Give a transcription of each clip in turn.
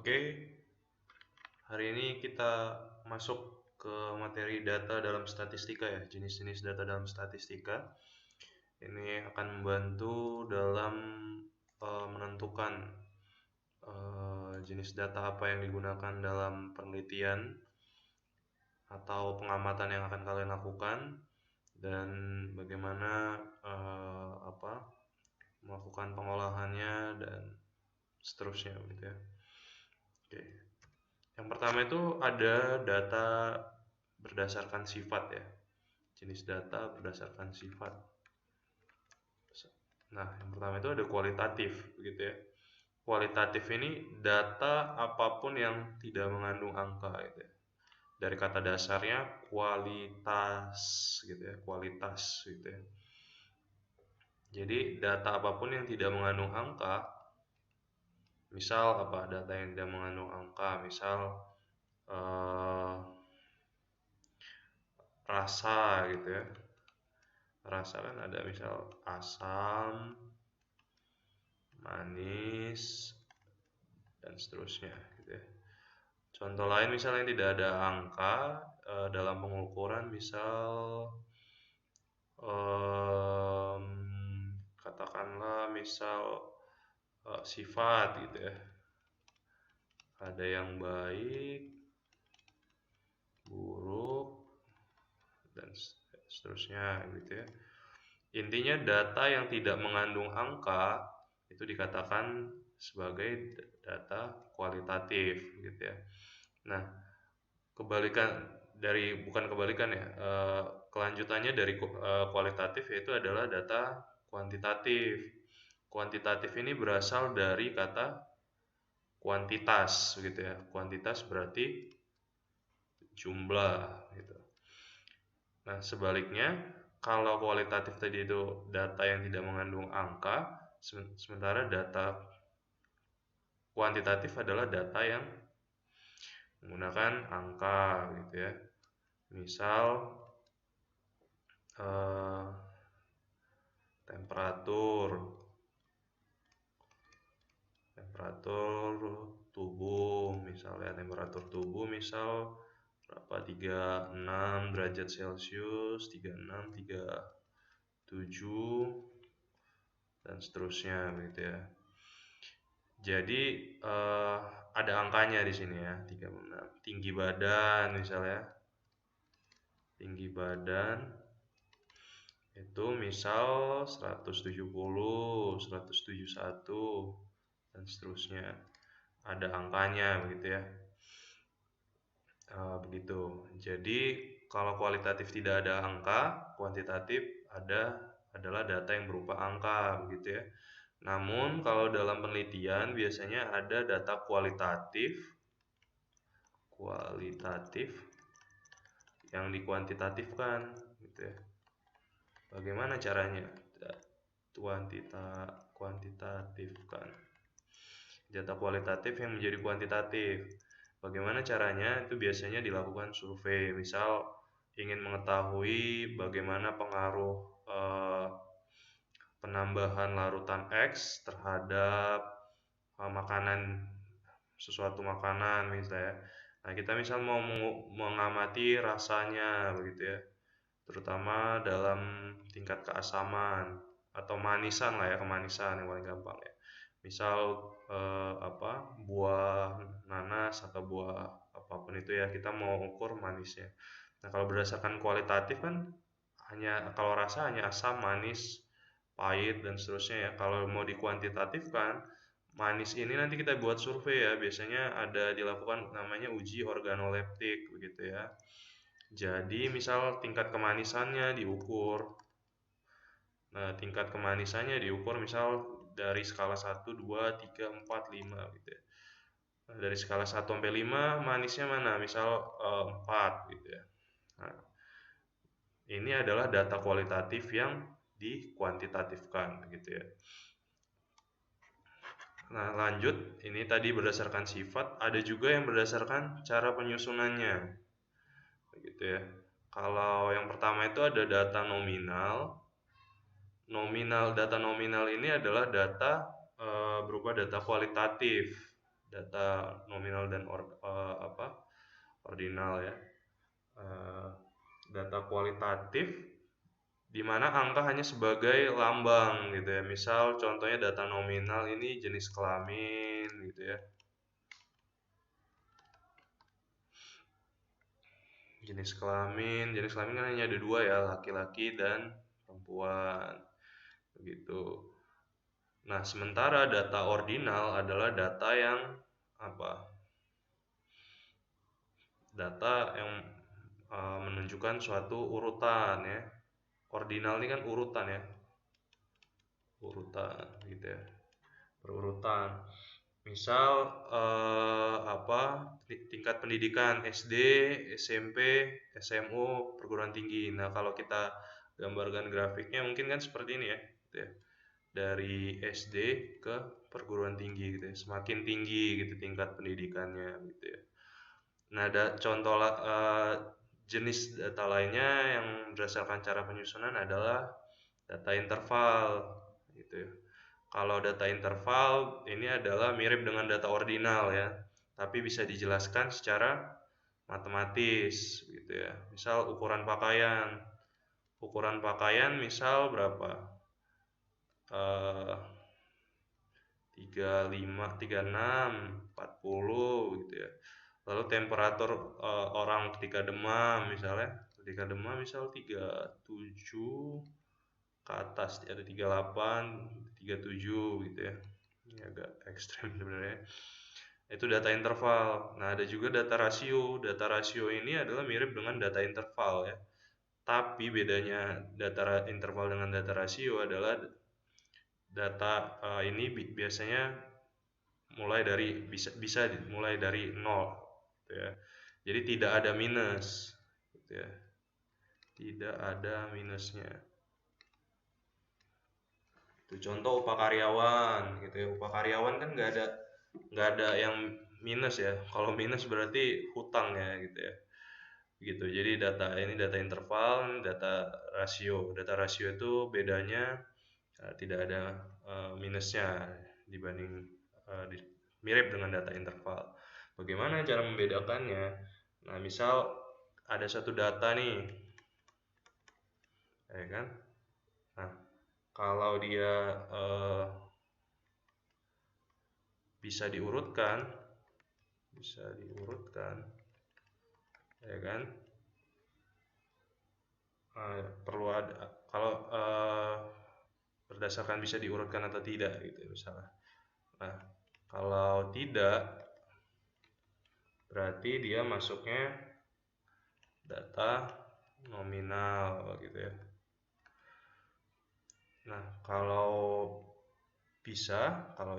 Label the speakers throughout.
Speaker 1: Oke, hari ini kita masuk ke materi data dalam statistika ya, jenis-jenis data dalam statistika. Ini akan membantu dalam menentukan jenis data apa yang digunakan dalam penelitian atau pengamatan yang akan kalian lakukan dan bagaimana melakukan pengolahannya dan seterusnya gitu ya. Oke. Yang pertama itu ada data berdasarkan sifat ya. Jenis data berdasarkan sifat. Nah, yang pertama itu ada kualitatif begitu ya. Kualitatif ini data apapun yang tidak mengandung angka gitu ya. Dari kata dasarnya kualitas gitu ya, kualitas gitu ya. Jadi data apapun yang tidak mengandung angka, misal apa data yang tidak mengandung angka, misal rasa gitu ya. Rasa kan ada misal asam, manis, dan seterusnya gitu ya. Contoh lain misalnya tidak ada angka dalam pengukuran, misal katakanlah misal sifat gitu ya. Ada yang baik, buruk, dan seterusnya gitu ya. Intinya data yang tidak mengandung angka itu dikatakan sebagai data kualitatif gitu ya. Nah, kelanjutannya dari kualitatif yaitu adalah data kuantitatif. Kuantitatif ini berasal dari kata kuantitas gitu ya. Kuantitas berarti jumlah gitu. Nah, sebaliknya kalau kualitatif tadi itu data yang tidak mengandung angka, sementara data kuantitatif adalah data yang menggunakan angka gitu ya. Misal temperatur tubuh, misalnya temperatur tubuh misal berapa, 36 derajat Celcius, 36, 37 dan seterusnya begitu ya. Jadi ada angkanya di sini ya, 36. Tinggi badan misalnya. Tinggi badan itu misal 170, 171 dan seterusnya. Ada angkanya begitu ya. Begitu. Jadi kalau kualitatif tidak ada angka, kuantitatif adalah data yang berupa angka begitu ya. Namun kalau dalam penelitian biasanya ada data kualitatif yang dikuantitatifkan gitu ya. Bagaimana caranya? Kuantitatifkan data kualitatif yang menjadi kuantitatif. Bagaimana caranya? Itu biasanya dilakukan survei. Misal ingin mengetahui bagaimana pengaruh penambahan larutan X terhadap suatu makanan misalnya. Nah, kita misal mau mengamati rasanya begitu ya. Terutama dalam tingkat keasaman atau manisan lah ya, kemanisan yang paling gampang ya. Misal buah nanas atau buah apapun itu ya, kita mau ukur manisnya. Nah, kalau berdasarkan kualitatif kan kalau rasa hanya asam, manis, pahit dan seterusnya ya. Kalau mau dikuantitatifkan, manis ini nanti kita buat survei ya. Biasanya ada dilakukan namanya uji organoleptik begitu ya. Jadi misal tingkat kemanisannya diukur. Nah, tingkat kemanisannya diukur misal dari skala 1, 2, 3, 4, 5 gitu ya. Nah, dari skala 1 sampai 5 manisnya mana? Misal 4 gitu ya. Nah, ini adalah data kualitatif yang dikuantitatifkan gitu ya. Nah, lanjut, ini tadi berdasarkan sifat, ada juga yang berdasarkan cara penyusunannya. Begitu ya. Kalau yang pertama itu ada data nominal. Data nominal ini adalah data berupa data kualitatif data nominal dan ordinal ya. Data kualitatif di mana angka hanya sebagai lambang gitu ya. Misal contohnya data nominal ini jenis kelamin gitu ya. Jenis kelamin kan hanya ada dua ya, laki-laki dan perempuan begitu. Nah, sementara data ordinal adalah data yang data yang menunjukkan suatu urutan ya. Ordinal ini kan urutan ya, urutan gitu ya, berurutan. Misal tingkat pendidikan SD, SMP, SMU, perguruan tinggi. Nah, kalau kita gambarkan grafiknya mungkin kan seperti ini ya, gitu ya. Dari SD ke perguruan tinggi gitu ya. Semakin tinggi gitu tingkat pendidikannya gitu ya. Nah, contoh jenis data lainnya yang berdasarkan cara penyusunan adalah data interval gitu ya. Kalau data interval ini adalah mirip dengan data ordinal ya, tapi bisa dijelaskan secara matematis gitu ya. Misal ukuran pakaian misal berapa? 35, 36, 40 gitu ya. Lalu temperatur orang ketika demam misal 37 ke atas atau 38, 37 gitu ya. Ini agak ekstrem sebenarnya. Itu data interval. Nah, ada juga data rasio. Data rasio ini adalah mirip dengan data interval ya. Tapi bedanya data interval dengan data rasio adalah data ini biasanya bisa mulai dari 0 gitu ya. Jadi tidak ada minus gitu ya. Tidak ada minusnya. Itu contoh upah karyawan gitu ya. Upah karyawan kan nggak ada yang minus ya. Kalau minus berarti hutang ya gitu ya. Gitu. Jadi ini data interval, data rasio. Data rasio itu bedanya tidak ada minusnya dibanding mirip dengan data interval. Bagaimana cara membedakannya? Nah, misal ada satu data nih, ya kan? Nah, kalau dia bisa diurutkan, ya kan? Perlu ada kalau berdasarkan bisa diurutkan atau tidak gitu misalnya. Nah, kalau tidak berarti dia masuknya data nominal gitu ya. Nah, kalau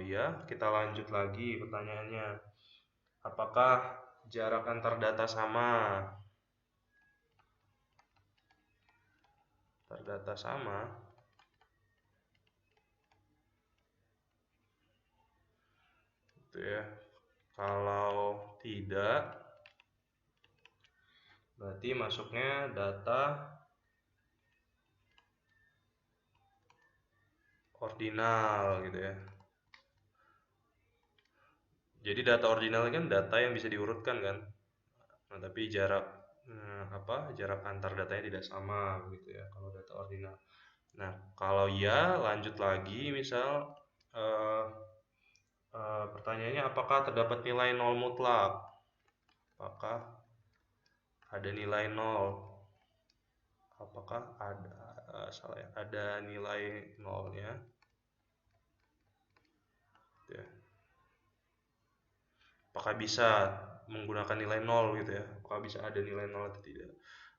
Speaker 1: iya, kita lanjut lagi pertanyaannya. Apakah jarak antar data sama? Gitu ya. Kalau tidak, berarti masuknya data ordinal gitu ya. Jadi data ordinal kan data yang bisa diurutkan kan. Nah, tapi jarak antar datanya tidak sama gitu ya kalau data ordinal. Nah, kalau iya lanjut lagi misal pertanyaannya apakah terdapat nilai nol mutlak? Apakah ada nilai nol? Apakah ada nilai nolnya? Ya. Apakah bisa menggunakan nilai nol gitu ya? Apakah bisa ada nilai nol atau tidak?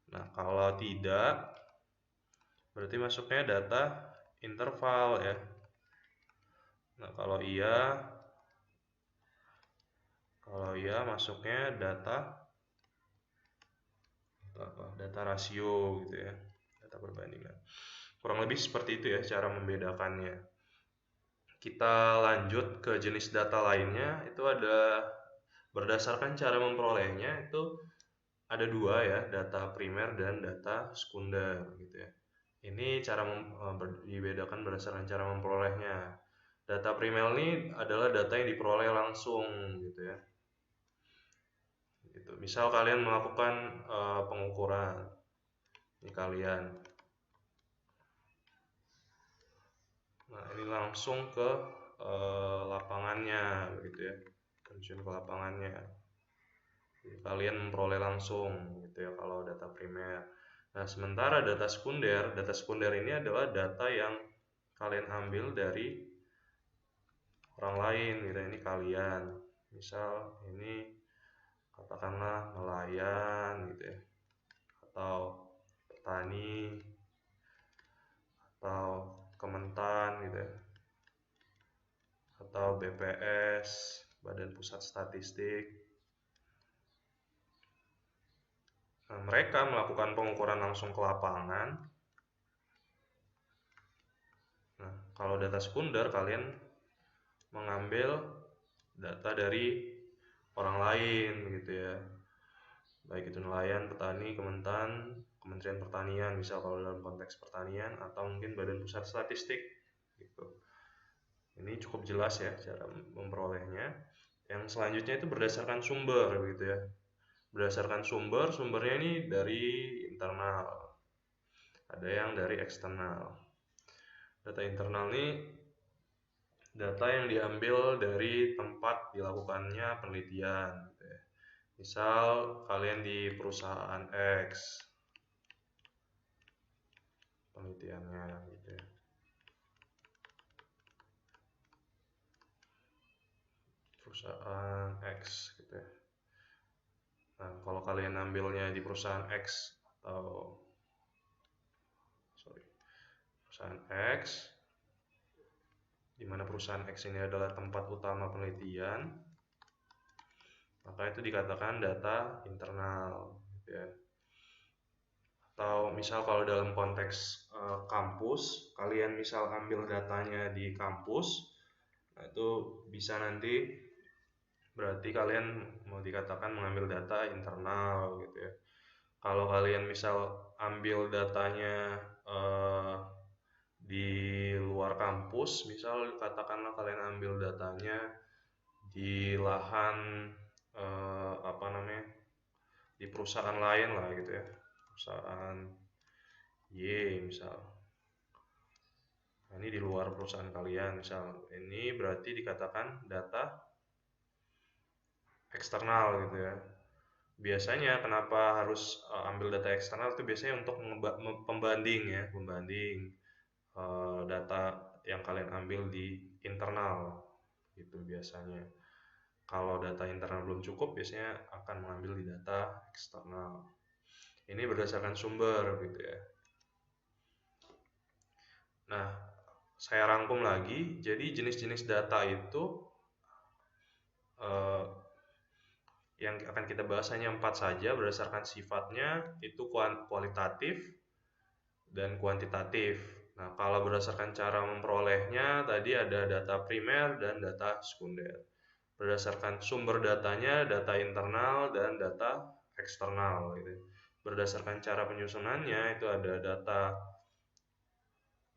Speaker 1: Nah, kalau tidak, berarti masuknya data interval ya. Nah, kalau iya masuknya data rasio gitu ya, data perbandingan. Kurang lebih seperti itu ya cara membedakannya. Kita lanjut ke jenis data lainnya, itu ada berdasarkan cara memperolehnya itu ada dua ya, data primer dan data sekunder gitu ya. Ini cara dibedakan berdasarkan cara memperolehnya. Data primer ini adalah data yang diperoleh langsung gitu ya. Gitu. Misal kalian melakukan pengukuran, ini kalian. Nah, ini langsung ke lapangannya begitu ya. Terjun ke lapangannya. Jadi, kalian memperoleh langsung gitu ya kalau data primer. Nah, sementara data sekunder ini adalah data yang kalian ambil dari orang lain gitu. Ini kalian. Misal ini katakanlah nelayan gitu ya. Atau petani atau Kementan gitu ya. Atau BPS, Badan Pusat Statistik. Nah, mereka melakukan pengukuran langsung ke lapangan. Nah, kalau data sekunder kalian mengambil data dari orang lain gitu ya. Baik itu nelayan, petani, Kementan, Kementerian Pertanian, misal kalau dalam konteks pertanian, atau mungkin Badan Pusat Statistik gitu. Ini cukup jelas ya cara memperolehnya. Yang selanjutnya itu berdasarkan sumber gitu ya. Berdasarkan sumbernya ini dari internal, ada yang dari eksternal. Data internal ini data yang diambil dari tempat dilakukannya penelitian gitu ya. Misal kalian di perusahaan X penelitiannya gitu ya. Perusahaan X gitu ya. Nah, kalau kalian ambilnya di perusahaan X atau perusahaan X, di mana perusahaan X ini adalah tempat utama penelitian, maka itu dikatakan data internal gitu ya. Atau misal kalau dalam konteks kampus, kalian misal ambil datanya di kampus, nah itu bisa nanti berarti kalian mau dikatakan mengambil data internal gitu ya. Kalau kalian misal ambil datanya di luar kampus, misal katakanlah kalian ambil datanya di lahan di perusahaan lain lah gitu ya, perusahaan Y misal. Nah, ini di luar perusahaan kalian misal, ini berarti dikatakan data eksternal gitu ya. Biasanya kenapa harus ambil data eksternal itu biasanya untuk pembanding ya, pembanding data yang kalian ambil di internal gitu biasanya. Kalau data internal belum cukup, biasanya akan mengambil di data eksternal. Ini berdasarkan sumber gitu ya. Nah, saya rangkum lagi. Jadi jenis-jenis data itu yang akan kita bahas hanya 4 saja berdasarkan sifatnya, itu kualitatif dan kuantitatif. Nah, kalau berdasarkan cara memperolehnya, tadi ada data primer dan data sekunder. Berdasarkan sumber datanya, data internal dan data eksternal gitu. Berdasarkan cara penyusunannya, itu ada data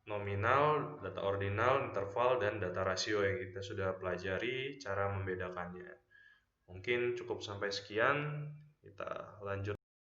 Speaker 1: nominal, data ordinal, interval, dan data rasio yang kita sudah pelajari cara membedakannya. Mungkin cukup sampai sekian, kita lanjut